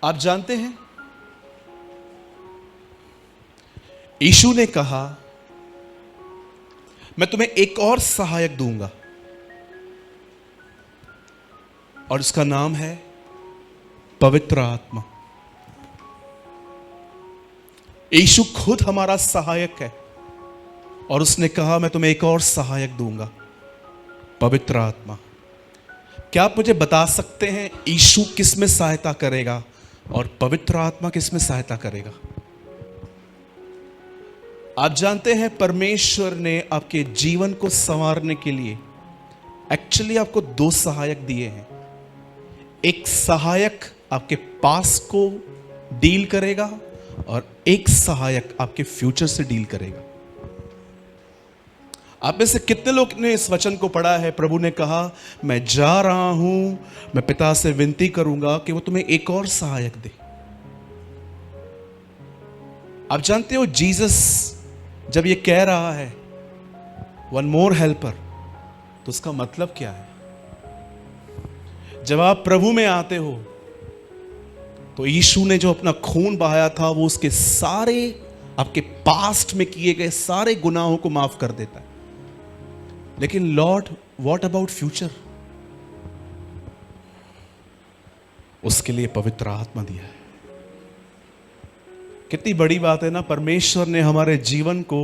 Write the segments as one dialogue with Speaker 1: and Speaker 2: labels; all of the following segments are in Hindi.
Speaker 1: आप जानते हैं, यीशु ने कहा मैं तुम्हें एक और सहायक दूंगा और उसका नाम है पवित्र आत्मा। यीशु खुद हमारा सहायक है और उसने कहा मैं तुम्हें एक और सहायक दूंगा, पवित्र आत्मा। क्या आप मुझे बता सकते हैं यीशु किस में सहायता करेगा और पवित्र आत्मा किस में सहायता करेगा? आप जानते हैं परमेश्वर ने आपके जीवन को संवारने के लिए एक्चुअली आपको दो सहायक दिए हैं। एक सहायक आपके पास को डील करेगा और एक सहायक आपके फ्यूचर से डील करेगा। आप में से कितने लोग ने इस वचन को पढ़ा है? प्रभु ने कहा मैं जा रहा हूं, मैं पिता से विनती करूंगा कि वो तुम्हें एक और सहायक दे। आप जानते हो जीसस जब ये कह रहा है वन मोर हेल्पर, तो उसका मतलब क्या है? जब आप प्रभु में आते हो तो यीशु ने जो अपना खून बहाया था वो उसके सारे आपके पास्ट में किए गए सारे गुनाहों को माफ कर देता है। लेकिन लॉर्ड व्हाट अबाउट फ्यूचर? उसके लिए पवित्र आत्मा दिया है। कितनी बड़ी बात है ना, परमेश्वर ने हमारे जीवन को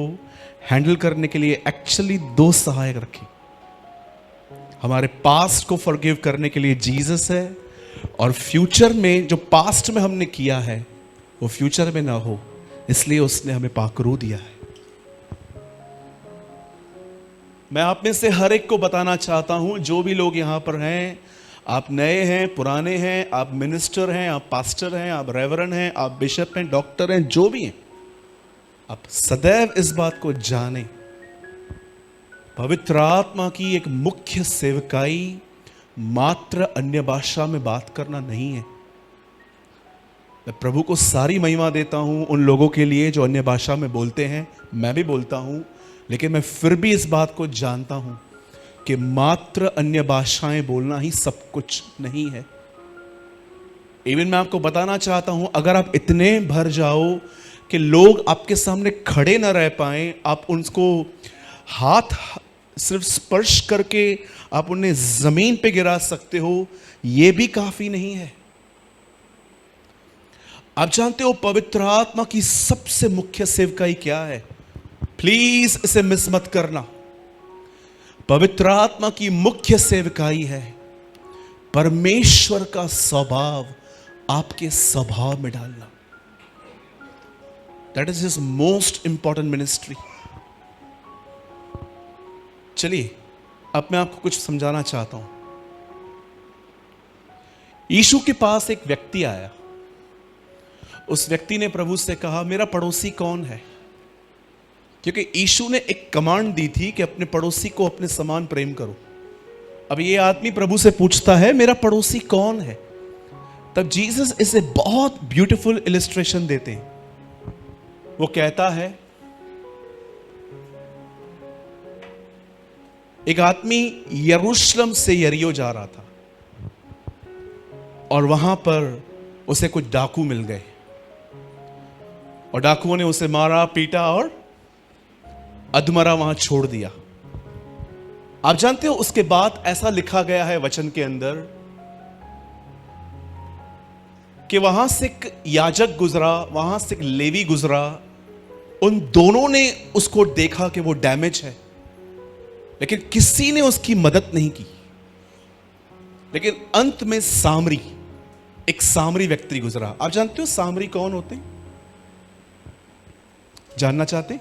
Speaker 1: हैंडल करने के लिए एक्चुअली दो सहायक रखे। हमारे पास्ट को फॉरगिव करने के लिए जीसस है और फ्यूचर में जो पास्ट में हमने किया है वो फ्यूचर में ना हो, इसलिए उसने हमें पाकरू दिया है। मैं आप में से हर एक को बताना चाहता हूं, जो भी लोग यहां पर हैं, आप नए हैं, पुराने हैं, आप मिनिस्टर हैं, आप पास्टर हैं, आप रेवरेंड हैं, आप बिशप हैं, डॉक्टर हैं, जो भी हैं, आप सदैव इस बात को जानें, पवित्र आत्मा की एक मुख्य सेवकाई मात्र अन्य भाषा में बात करना नहीं है। मैं प्रभु को सारी महिमा देता हूं उन लोगों के लिए जो अन्य भाषा में बोलते हैं, मैं भी बोलता हूं, लेकिन मैं फिर भी इस बात को जानता हूं कि मात्र अन्य भाषाएं बोलना ही सब कुछ नहीं है। इवन मैं आपको बताना चाहता हूं, अगर आप इतने भर जाओ कि लोग आपके सामने खड़े ना रह पाएं, आप उनको हाथ सिर्फ स्पर्श करके आप उन्हें जमीन पे गिरा सकते हो, यह भी काफी नहीं है। आप जानते हो पवित्र आत्मा की सबसे मुख्य सेवकाई क्या है? प्लीज इसे मिस मत करना। पवित्र आत्मा की मुख्य सेवकाई है परमेश्वर का स्वभाव आपके स्वभाव में डालना। That is his most important ministry. चलिए अब मैं आपको कुछ समझाना चाहता हूं। यीशु के पास एक व्यक्ति आया। उस व्यक्ति ने प्रभु से कहा मेरा पड़ोसी कौन है? क्योंकि यीशु ने एक कमांड दी थी कि अपने पड़ोसी को अपने समान प्रेम करो। अब ये आदमी प्रभु से पूछता है मेरा पड़ोसी कौन है? तब जीसस इसे बहुत ब्यूटीफुल इलस्ट्रेशन देते हैं। वो कहता है एक आदमी यरूशलेम से यरीहो जा रहा था और वहां पर उसे कुछ डाकू मिल गए और डाकुओं ने उसे मारा, पीटा और अधमरा वहां छोड़ दिया। आप जानते हो उसके बाद ऐसा लिखा गया है वचन के अंदर कि वहां से एक याजक गुजरा, वहां से एक लेवी गुजरा, उन दोनों ने उसको देखा कि वो डैमेज है, लेकिन किसी ने उसकी मदद नहीं की। लेकिन अंत में सामरी, एक सामरी व्यक्ति गुजरा। आप जानते हो सामरी कौन होते हैं? जानना चाहते?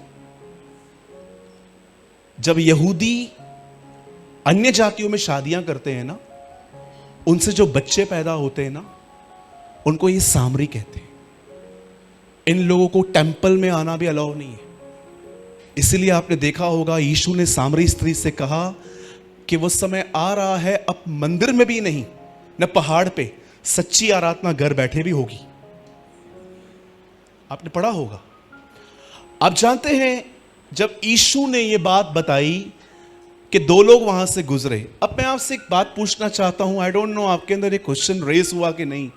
Speaker 1: जब यहूदी अन्य जातियों में शादियां करते हैं ना, उनसे जो बच्चे पैदा होते हैं ना, उनको ये सामरी कहते हैं। इन लोगों को टेंपल में आना भी अलाउ नहीं है। इसलिए आपने देखा होगा यीशु ने सामरी स्त्री से कहा कि वो समय आ रहा है अब मंदिर में भी नहीं, न पहाड़ पे, सच्ची आराधना घर बैठे भी होगी। आपने पढ़ा होगा। आप जानते हैं जब यीशु ने ये बात बताई कि दो लोग वहां से गुजरे, अब मैं आपसे एक बात पूछना चाहता हूं। आई डोंट नो आपके अंदर एक क्वेश्चन रेज हुआ कि नहीं,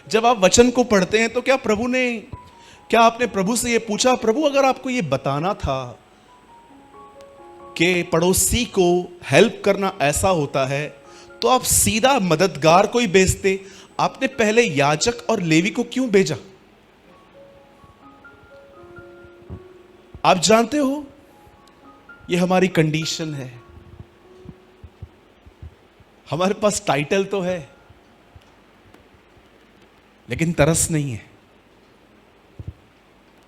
Speaker 1: जब आप वचन को पढ़ते हैं तो क्या आपने प्रभु से ये पूछा, प्रभु अगर आपको ये बताना था कि पड़ोसी को हेल्प करना ऐसा होता है तो आप सीधा मददगार को ही भेजते, आपने पहले याजक और लेवी को क्यों भेजा? आप जानते हो ये हमारी कंडीशन है। हमारे पास टाइटल तो है लेकिन तरस नहीं है।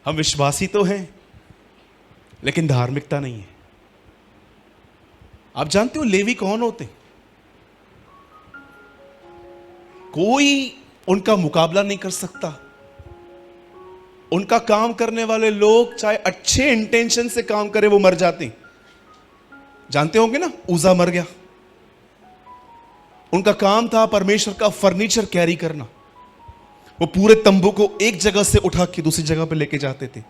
Speaker 1: हम विश्वासी तो हैं लेकिन धार्मिकता नहीं है। आप जानते हो लेवी कौन होते? कोई उनका मुकाबला नहीं कर सकता। उनका काम करने वाले लोग चाहे अच्छे इंटेंशन से काम करे वो मर जाते। जानते होंगे ना, उजा मर गया। उनका काम था परमेश्वर का फर्नीचर कैरी करना। वो पूरे तंबू को एक जगह से उठा के दूसरी जगह पे लेके जाते थे।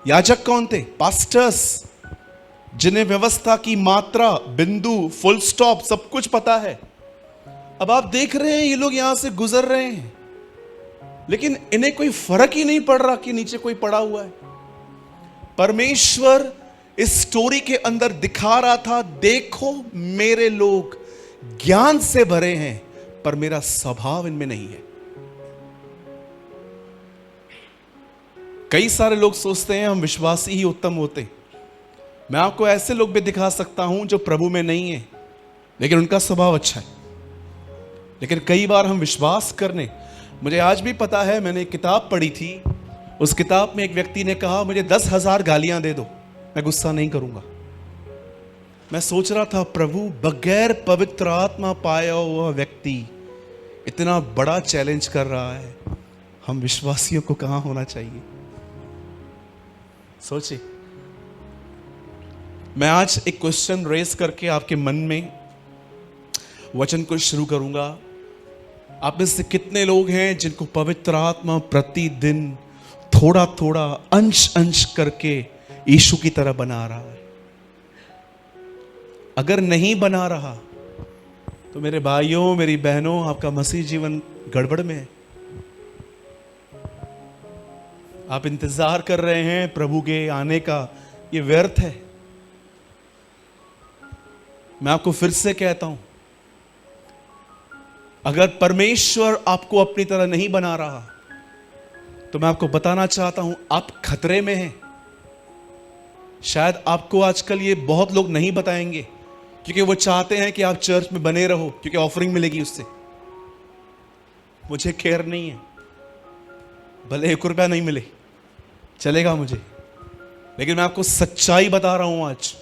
Speaker 1: याजक कौन थे? पास्टर्स, जिन्हें व्यवस्था की मात्रा, बिंदु, फुल स्टॉप सब कुछ पता है। अब आप देख रहे हैं ये लोग यहां से गुजर रहे हैं लेकिन इन्हें कोई फर्क ही नहीं पड़ रहा कि नीचे कोई पड़ा हुआ है। परमेश्वर इस स्टोरी के अंदर दिखा रहा था, देखो मेरे लोग ज्ञान से भरे हैं पर मेरा स्वभाव इनमें नहीं है। कई सारे लोग सोचते हैं हम विश्वासी ही उत्तम होते। मैं आपको ऐसे लोग भी दिखा सकता हूं जो प्रभु में नहीं है लेकिन उनका स्वभाव अच्छा है। लेकिन कई बार हम विश्वास करने, मुझे आज भी पता है, मैंने एक किताब पढ़ी थी। उस किताब में एक व्यक्ति ने कहा मुझे 10,000 गालियां दे दो, मैं गुस्सा नहीं करूंगा। मैं सोच रहा था प्रभु, बगैर पवित्र आत्मा पाया हुआ व्यक्ति इतना बड़ा चैलेंज कर रहा है, हम विश्वासियों को कहां होना चाहिए? सोचिए। मैं आज एक क्वेश्चन रेज करके आपके मन में वचन को शुरू करूंगा। आप में से कितने लोग हैं जिनको पवित्र आत्मा प्रतिदिन थोड़ा थोड़ा, अंश अंश करके यीशु की तरह बना रहा है? अगर नहीं बना रहा तो मेरे भाइयों, मेरी बहनों, आपका मसीह जीवन गड़बड़ में है। आप इंतजार कर रहे हैं प्रभु के आने का, ये व्यर्थ है। मैं आपको फिर से कहता हूं, अगर परमेश्वर आपको अपनी तरह नहीं बना रहा तो मैं आपको बताना चाहता हूं आप खतरे में हैं। शायद आपको आजकल ये बहुत लोग नहीं बताएंगे क्योंकि वो चाहते हैं कि आप चर्च में बने रहो क्योंकि ऑफरिंग मिलेगी उससे। मुझे केयर नहीं है, भले 1 रुपया नहीं मिले चलेगा मुझे, लेकिन मैं आपको सच्चाई बता रहा हूं आज।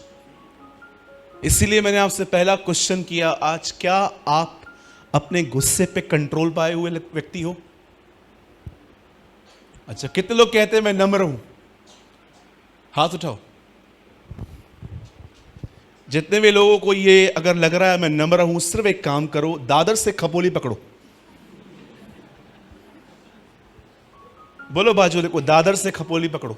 Speaker 1: इसीलिए मैंने आपसे पहला क्वेश्चन किया आज, क्या आप अपने गुस्से पे कंट्रोल पाए हुए व्यक्ति हो? अच्छा, कितने लोग कहते हैं मैं नम्र हूं? हाथ उठाओ। जितने भी लोगों को ये अगर लग रहा है मैं नम्र हूं, सिर्फ एक काम करो, दादर से खपोली पकड़ो। बोलो बाजू देखो, दादर से खपोली पकड़ो।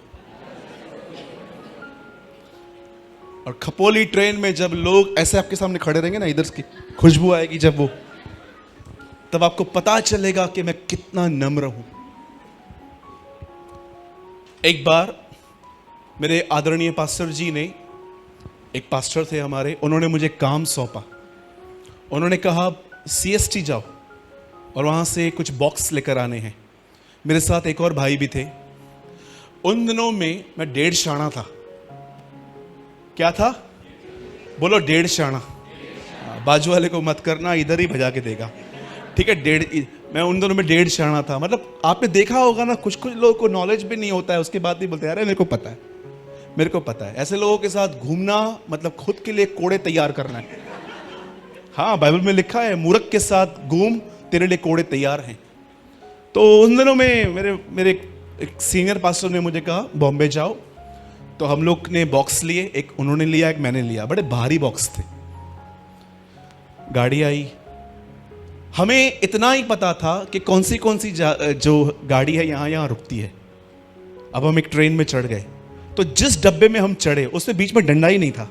Speaker 1: और खपोली ट्रेन में जब लोग ऐसे आपके सामने खड़े रहेंगे ना, इधर की खुशबू आएगी जब वो, तब आपको पता चलेगा कि मैं कितना नम्र हूं। एक बार मेरे आदरणीय पास्टर जी ने, एक पास्टर थे हमारे, उन्होंने मुझे काम सौंपा। उन्होंने कहा CST जाओ और वहां से कुछ बॉक्स लेकर आने हैं। मेरे साथ एक और भाई भी थे। उन दिनों में मैं 1.5 शाणा था। क्या था? बोलो 1.5 शाणा। बाजू वाले को मत करना, इधर ही भजा के देगा, ठीक है? मैं उन दोनों में 1.5 शाणा था। मतलब आपने देखा होगा ना, कुछ कुछ लोगों को नॉलेज भी नहीं होता है, उसके बाद भी बोलते हैं अरे मेरे को पता है, मेरे को पता है। ऐसे लोगों के साथ घूमना मतलब खुद के लिए कोड़े तैयार करना है। हाँ, बाइबल में लिखा है मूर्ख के साथ घूम, तेरे लिए कोड़े तैयार हैं। तो उन दिनों में मेरे एक सीनियर पास्टर ने मुझे कहा बॉम्बे जाओ। तो हम लोग ने बॉक्स लिए, एक उन्होंने लिया, एक मैंने लिया। बड़े भारी बॉक्स थे। गाड़ी आई। हमें इतना ही पता था कि कौन सी जो गाड़ी है यहाँ रुकती है। अब हम एक ट्रेन में चढ़ गए। तो जिस डब्बे में हम चढ़े उसमें बीच में डंडा ही नहीं था।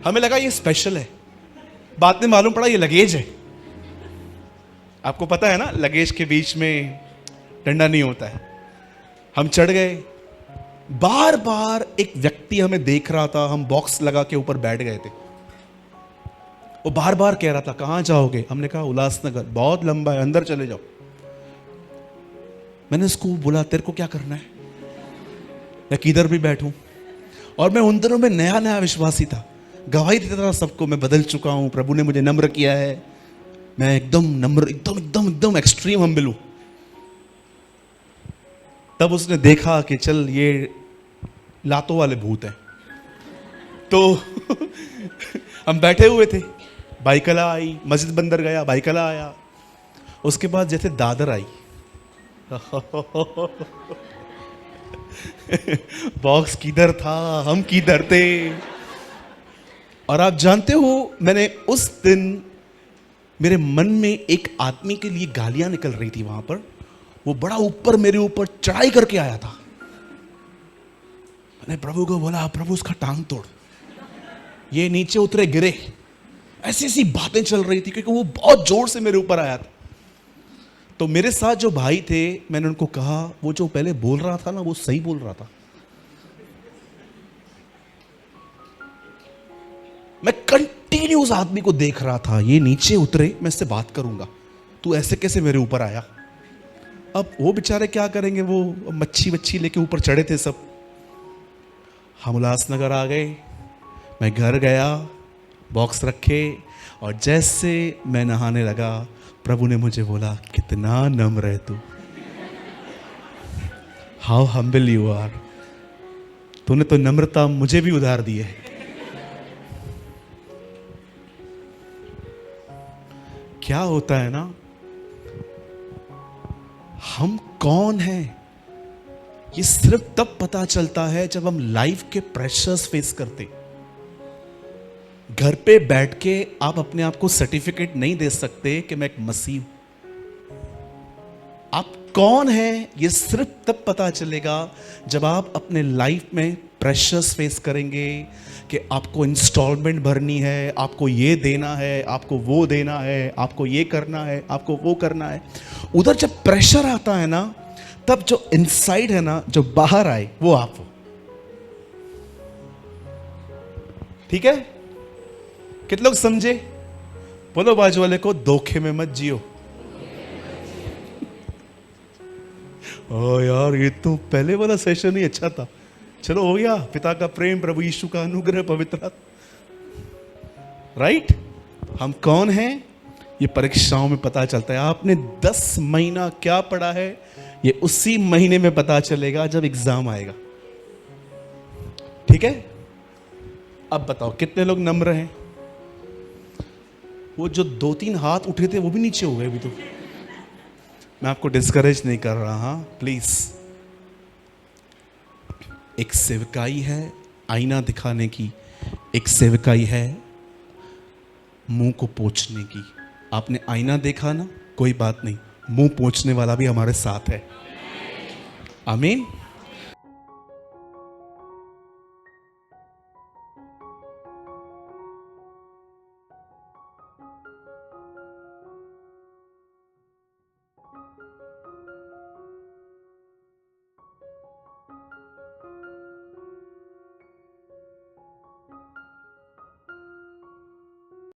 Speaker 1: हमें लगा ये स्पेशल है, बाद में मालूम पड़ा ये लगेज है। आपको पता है ना, लगेज के बीच में डंडा नहीं होता है। हम चढ़ गए, बार बार एक व्यक्ति हमें देख रहा था, हम बॉक्स लगा के ऊपर बैठ गए थे। वो बार बार कह रहा था कहां जाओगे, हमने कहा उल्लासनगर, बहुत लंबा है, अंदर चले जाओ। मैंने उसको बोला तेरे को क्या करना है, मैं किधर भी बैठूं। और मैं उन दिनों में नया नया विश्वासी था, गवाही देता था सबको, मैं बदल चुका हूं, प्रभु ने मुझे नम्र किया है, मैं एकदम नम्र, एकदम एकदम एकदम एक्सट्रीम हम्बल हूं। तब उसने देखा कि चल ये लातों वाले भूत हैं। तो हम बैठे हुए थे, बाइकला आई, मस्जिद बंदर गया, बाइकला आया, उसके बाद जैसे दादर आई बॉक्स किधर था, हम किधर थे। और आप जानते हो, मैंने उस दिन मेरे मन में एक आदमी के लिए गालियां निकल रही थी वहां पर, वो बड़ा ऊपर मेरे ऊपर चढ़ाई करके आया था। मैंने प्रभु को बोला प्रभु उसका टांग तोड़, ये नीचे उतरे गिरे, ऐसी ऐसी बातें चल रही थी क्योंकि वो बहुत जोर से मेरे ऊपर आया था। तो मेरे साथ जो भाई थे, मैंने उनको कहा वो जो पहले बोल रहा था ना वो सही बोल रहा था। मैं कंटिन्यू उस आदमी को देख रहा था, ये नीचे उतरे, मैं इससे बात करूंगा, तू ऐसे कैसे मेरे ऊपर आया। अब वो बेचारे क्या करेंगे, वो मच्छी वच्छी लेके ऊपर चढ़े थे सब। हम उल्लासनगर आ गए, मैं घर गया, बॉक्स रखे, और जैसे मैं नहाने लगा प्रभु ने मुझे बोला कितना नम्र है तू, हाउ हम्बल यू आर, तूने तो नम्रता मुझे भी उधार दी है। क्या होता है ना, हम कौन हैं ये सिर्फ तब पता चलता है जब हम लाइफ के प्रेशर्स फेस करते। घर पे बैठ के आप अपने आप को सर्टिफिकेट नहीं दे सकते कि मैं एक मसीह हूं। आप कौन हैं ये सिर्फ तब पता चलेगा जब आप अपने लाइफ में प्रेशर्स फेस करेंगे कि आपको इंस्टॉलमेंट भरनी है, आपको ये देना है, आपको वो देना है, आपको ये करना है, आपको वो करना है। उधर जब प्रेशर आता है ना, तब जो इनसाइड है ना, जो बाहर आए वो आप हो। ठीक है, कितने लोग समझे? बोलो बाजू वाले को, धोखे में मत जियो। ओ यार, ये तो पहले वाला सेशन ही अच्छा था। चलो हो गया, पिता का प्रेम, प्रभु यीशु का अनुग्रह, पवित्र आत्मा। राइट, हम कौन हैं ये परीक्षाओं में पता चलता है। आपने 10 महीना क्या पढ़ा है ये उसी महीने में पता चलेगा जब एग्जाम आएगा। ठीक है, अब बताओ कितने लोग नम्र हैं? वो जो 2-3 हाथ उठे थे वो भी नीचे हो गए अभी तो। मैं आपको डिस्करेज नहीं कर रहा, हाँ प्लीज। एक सेवकाई है आईना दिखाने की, एक सेवकाई है मुंह को पोंछने की। आपने आईना देखा ना, कोई बात नहीं, मुंह पोंछने वाला भी हमारे साथ है। आमीन।